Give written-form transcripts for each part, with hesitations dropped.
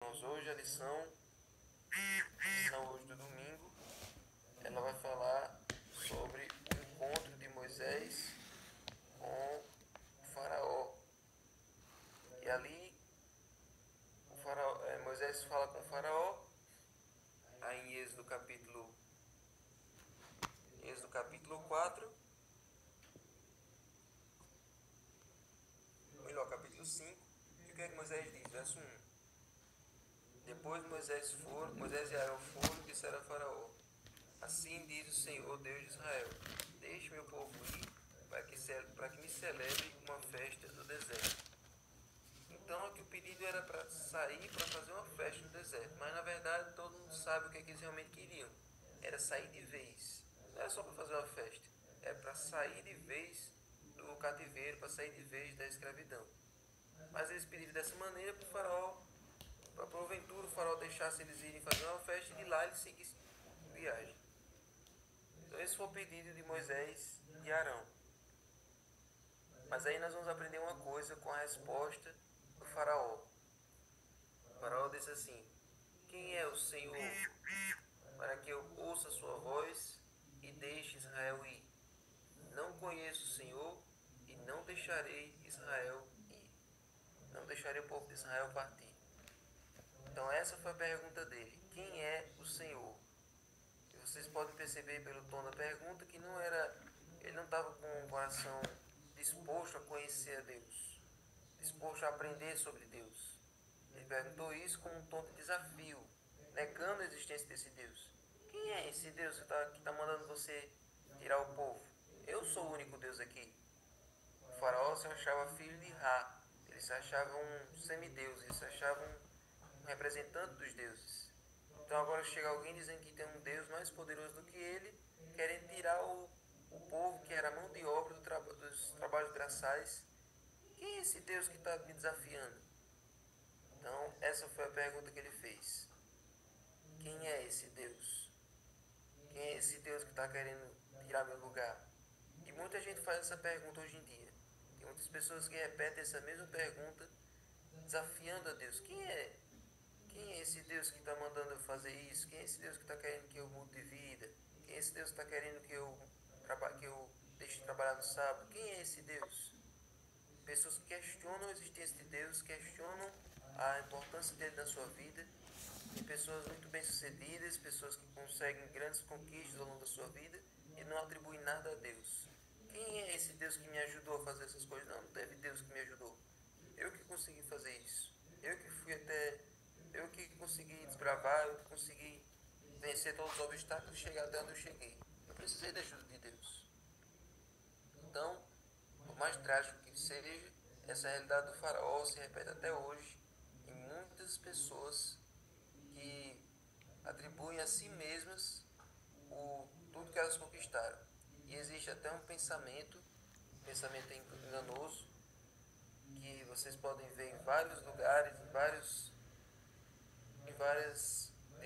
irmãos, hoje a lição hoje do domingo, ela vai falar sobre o encontro de Moisés com o faraó. E ali Moisés fala com o faraó, aí em Êxodo capítulo 4, melhor, capítulo 5, e o que é que Moisés diz? Verso 1. Depois Moisés e Arão foram e disseram a Faraó: Assim diz o Senhor Deus de Israel: Deixe meu povo ir, para que me celebre uma festa no deserto. Então aqui o pedido era para sair para fazer uma festa no deserto, mas na verdade todo mundo sabe o que é que eles realmente queriam. Era sair de vez. Não era só para fazer uma festa, é para sair de vez do cativeiro, para sair de vez da escravidão. Mas eles pediram dessa maneira para o faraó, para porventura o faraó deixasse eles irem fazer uma festa e de lá eles seguissem viagem. Então esse foi o pedido de Moisés e Arão. Mas aí nós vamos aprender uma coisa com a resposta do faraó. O faraó disse assim: Quem é o Senhor para que eu ouça a sua voz e deixe Israel ir? Não conheço o Senhor e não deixarei Israel ir. Não deixarei o povo de Israel partir. Então essa foi a pergunta dele: quem é o Senhor? E vocês podem perceber pelo tom da pergunta que ele não estava com o coração disposto a conhecer a Deus, disposto a aprender sobre Deus. Ele perguntou isso com um tom de desafio, negando a existência desse Deus. Quem é esse Deus que está mandando você tirar o povo? Eu sou o único Deus aqui. O faraó se achava filho de Ra, ele se achava um semideus, ele se achava um representante dos deuses. Então agora chega alguém dizendo que tem um Deus mais poderoso do que ele, querendo tirar o povo que era a mão de obra dos trabalhos braçais. Quem é esse Deus que está me desafiando? Então essa foi a pergunta que ele fez. Quem é esse Deus? Quem é esse Deus que está querendo tirar meu lugar? E muita gente faz essa pergunta hoje em dia. Tem muitas pessoas que repetem essa mesma pergunta, desafiando a Deus. Quem é esse Deus que está mandando eu fazer isso? Quem é esse Deus que está querendo que eu mude de vida? Quem é esse Deus que está querendo que eu deixe de trabalhar no sábado? Quem é esse Deus? Pessoas que questionam a existência de Deus, questionam a importância dele na sua vida. Tem pessoas muito bem-sucedidas, pessoas que conseguem grandes conquistas ao longo da sua vida e não atribuem nada a Deus. Quem é esse Deus que me ajudou a fazer essas coisas? Não teve Deus que me ajudou. Eu que consegui fazer isso. Eu que consegui desbravar, eu que consegui vencer todos os obstáculos e chegar até onde eu cheguei. Eu precisei da ajuda de Deus. Então, por mais trágico que seja, essa realidade do faraó se repete até hoje em muitas pessoas que atribuem a si mesmas tudo que elas conquistaram. E existe até um pensamento enganoso, que vocês podem ver em vários lugares, de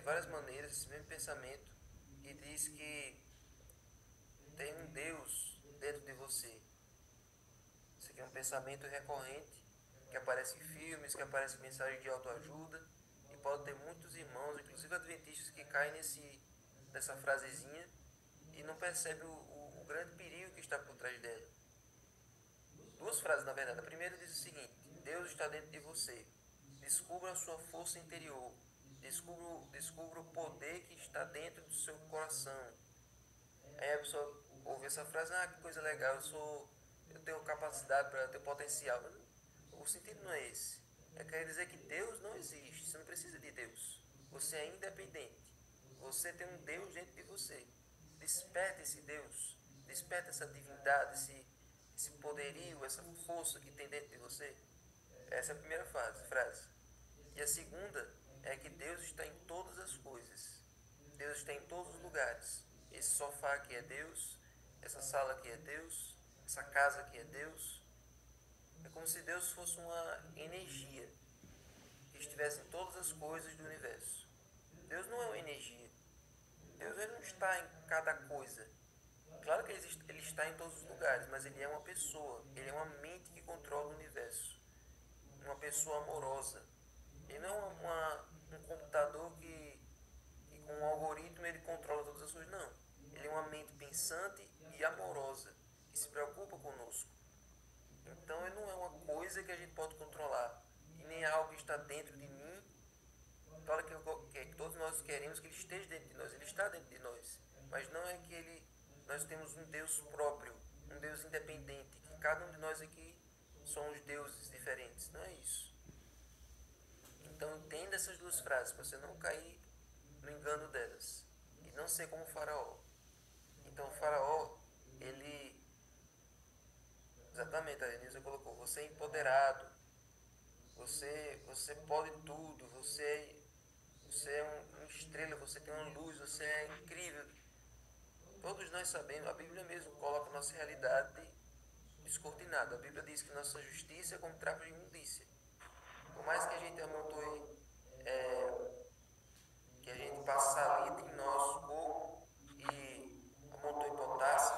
várias maneiras, esse mesmo pensamento, que diz que tem um Deus dentro de você. Isso aqui é um pensamento recorrente, que aparece em filmes, que aparece em mensagens de autoajuda, e pode ter muitos irmãos, inclusive adventistas, que caem nessa frasezinha e não percebem o grande perigo que está por trás dela. Duas frases, na verdade. A primeira diz o seguinte: Deus está dentro de você. Descubra a sua força interior. Descubra o poder que está dentro do seu coração. Aí a pessoa ouve essa frase: que coisa legal, eu tenho capacidade para ter potencial. O sentido não é esse. É querer dizer que Deus não existe. Você não precisa de Deus. Você é independente. Você tem um Deus dentro de você. Desperta esse Deus. Desperta essa divindade, esse poderio, essa força que tem dentro de você. Essa é a primeira frase. E a segunda é que Deus está em todas as coisas. Deus está em todos os lugares. Esse sofá aqui é Deus, essa sala aqui é Deus, essa casa aqui é Deus. É como se Deus fosse uma energia que estivesse em todas as coisas do universo. Deus não é uma energia. Deus ele não está em cada coisa. Claro que ele está em todos os lugares, mas ele é uma pessoa. Ele é uma mente que controla o universo. Uma pessoa amorosa. Ele não é coisa que a gente pode controlar e nem algo que está dentro de mim. Claro que todos nós queremos que ele esteja dentro de nós, ele está dentro de nós, mas não é que nós temos um Deus próprio, um Deus independente, que cada um de nós aqui somos deuses diferentes, não é isso. Então entenda essas duas frases para você não cair no engano delas e não ser como o faraó. Então o faraó, ele, exatamente, a Denise colocou, você é empoderado, você pode tudo, você é uma estrela, você tem uma luz, você é incrível. Todos nós sabemos, a Bíblia mesmo coloca a nossa realidade descortinada. A Bíblia diz que nossa justiça é como trapo de imundícia. Por mais que a gente amontoe, que a gente passe salitre em nosso corpo e amontoe potássio,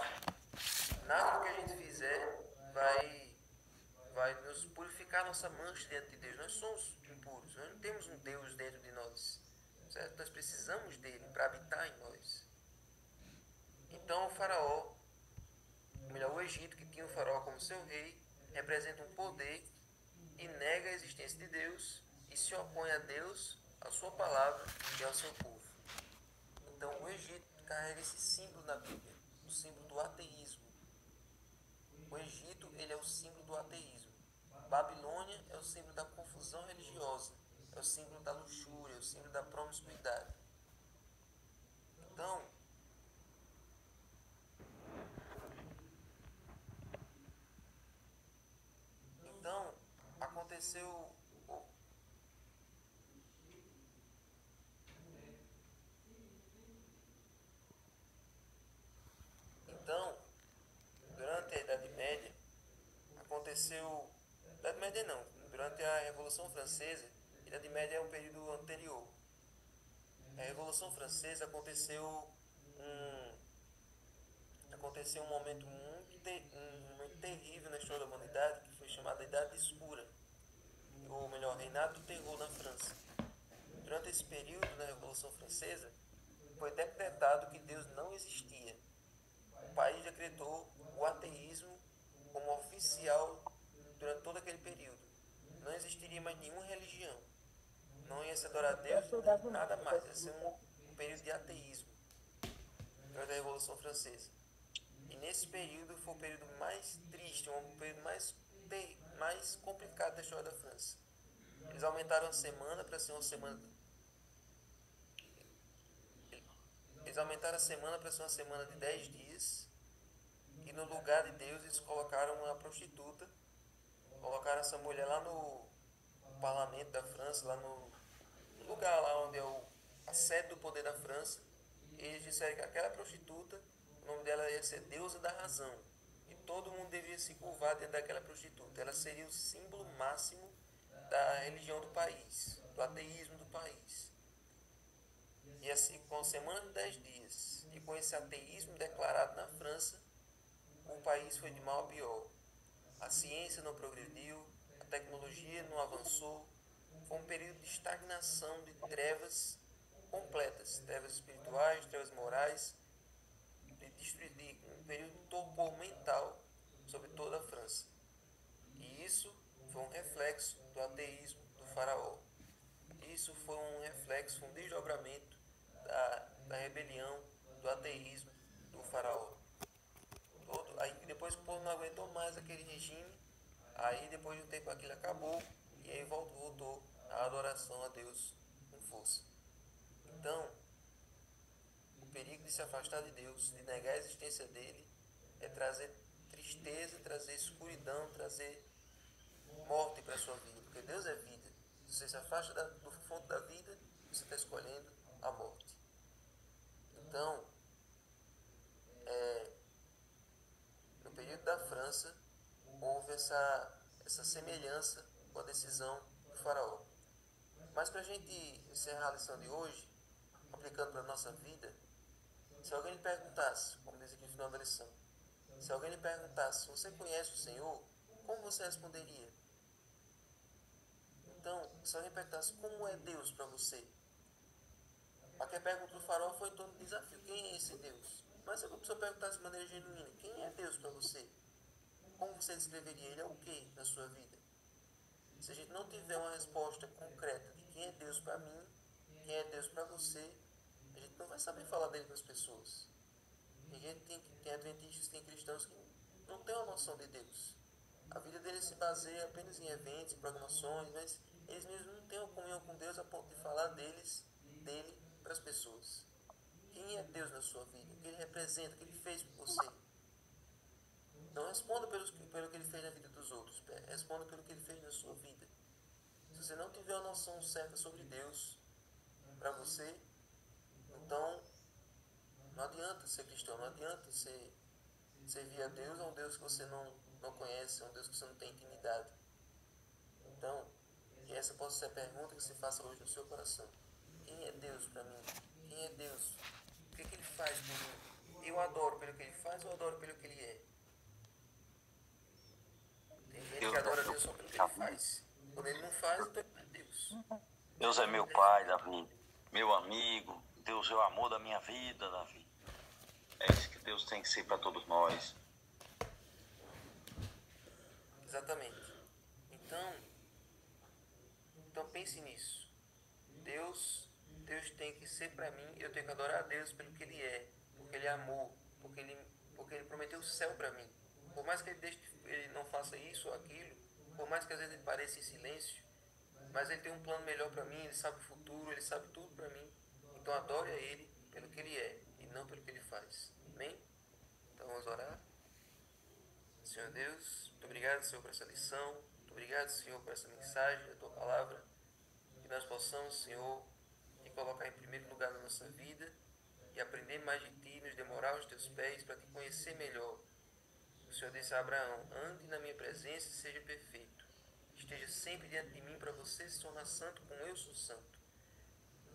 nada do que a gente fizer vai nos purificar nossa mancha diante de Deus. Nós somos impuros, nós não temos um Deus dentro de nós, certo? Nós precisamos dele para habitar em nós. Então o faraó, ou melhor, o Egito, que tinha o faraó como seu rei, representa um poder e nega a existência de Deus e se opõe a Deus, a sua palavra e ao seu povo. Então o Egito carrega esse símbolo na Bíblia, o símbolo do ateísmo. O Egito, ele é o símbolo do ateísmo. Babilônia é o símbolo da confusão religiosa, é o símbolo da luxúria, é o símbolo da promiscuidade. Então aconteceu. Então, durante a Idade Média, aconteceu. Idade Média não, durante a Revolução Francesa, a Idade Média é um período anterior. A Revolução Francesa aconteceu um momento um momento terrível na história da humanidade, que foi chamada Idade Escura, ou melhor, Reinado do Terror na França. Durante esse período da Revolução Francesa, foi decretado que Deus não existia. O país decretou o ateísmo como oficial durante todo aquele período. Não existiria mais nenhuma religião. Não ia se adorar a Deus, nada mais. Ia ser um período de ateísmo durante a Revolução Francesa. E nesse período foi o período mais triste, um período mais complicado da história da França. Eles aumentaram a semana para ser uma semana. Eles aumentaram a semana para ser uma semana de 10 dias. E no lugar de Deus eles colocaram uma prostituta. Colocaram essa mulher lá no parlamento da França, lá no lugar lá onde é a sede do poder da França. E eles disseram que aquela prostituta, o nome dela ia ser Deusa da Razão. E todo mundo devia se curvar dentro daquela prostituta. Ela seria o símbolo máximo da religião do país, do ateísmo do país. E assim, com a semana de 10 dias, e com esse ateísmo declarado na França, o país foi de mal a pior. A ciência não progrediu, a tecnologia não avançou, foi um período de estagnação, de trevas completas, trevas espirituais, trevas morais, um período de torpor mental sobre toda a França. E isso foi um reflexo do ateísmo do faraó. Isso foi um reflexo, um desdobramento da rebelião, do ateísmo do faraó. Aí depois o povo não aguentou mais aquele regime, aí depois de um tempo aquilo acabou, e aí voltou a adoração a Deus com força. Então, o perigo de se afastar de Deus, de negar a existência dele, é trazer tristeza, trazer escuridão, trazer morte para a sua vida, porque Deus é vida. Se você se afasta do fonte da vida, você está escolhendo a morte. Então, no período da França, houve essa semelhança com a decisão do faraó. Mas para a gente encerrar a lição de hoje, aplicando para a nossa vida, se alguém lhe perguntasse, como diz aqui no final da lição, se alguém lhe perguntasse, você conhece o Senhor? Como você responderia? Então, se alguém perguntasse, como é Deus para você? Aqui a pergunta do faraó foi em torno do desafio, quem é esse Deus? Mas se a pessoa perguntasse de maneira genuína, quem é Deus para você? Como você descreveria? Ele é o que na sua vida? Se a gente não tiver uma resposta concreta de quem é Deus para mim, quem é Deus para você, a gente não vai saber falar dele para as pessoas. Tem adventistas, tem cristãos que não têm uma noção de Deus. A vida deles se baseia apenas em eventos, em programações, mas eles mesmos não têm uma comunhão com Deus a ponto de falar dele para as pessoas. Quem é Deus na sua vida? O que ele representa? O que ele fez por você? Não responda pelo que ele fez na vida dos outros. Responda pelo que ele fez na sua vida. Se você não tiver uma noção certa sobre Deus para você, então não adianta ser cristão, não adianta servir a Deus, a um Deus que você não conhece, a um Deus que você não tem intimidade. Então, que essa possa ser a pergunta que você faça hoje no seu coração. Quem é Deus para mim? Quem é Deus? O que ele faz por mim? Eu adoro pelo que ele faz ou adoro pelo que ele é? Tem gente que adora Deus só pelo que ele faz. Quando ele não faz, então não é Deus. Deus é meu pai, Davi, meu amigo. Deus é o amor da minha vida, Davi. É isso que Deus tem que ser para todos nós. Exatamente. Então pense nisso. Deus tem que ser para mim, eu tenho que adorar a Deus pelo que ele é, porque ele é amor, porque ele prometeu o céu para mim. Por mais que ele não faça isso ou aquilo, por mais que às vezes ele pareça em silêncio, mas ele tem um plano melhor para mim, ele sabe o futuro, ele sabe tudo para mim. Então adore a ele pelo que ele é e não pelo que ele faz. Amém? Então vamos orar. Senhor Deus, muito obrigado, Senhor, por essa lição. Muito obrigado, Senhor, por essa mensagem da Tua Palavra. Que nós possamos, Senhor, te colocar em primeiro lugar na nossa vida e aprender mais de Ti, nos demorar aos Teus pés para Te conhecer melhor. O Senhor disse a Abraão, ande na minha presença e seja perfeito. Esteja sempre diante de mim para você se tornar santo como eu sou santo.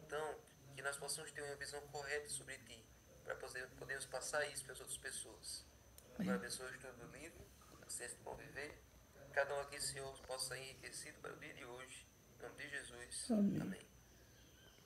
Então, que nós possamos ter uma visão correta sobre Ti, para podermos passar isso para as outras pessoas. Agora abençoe o estudo do livro, a ciência do bom viver. Cada um aqui, Senhor, possa ser enriquecido para o dia de hoje. Em nome de Jesus. Amém.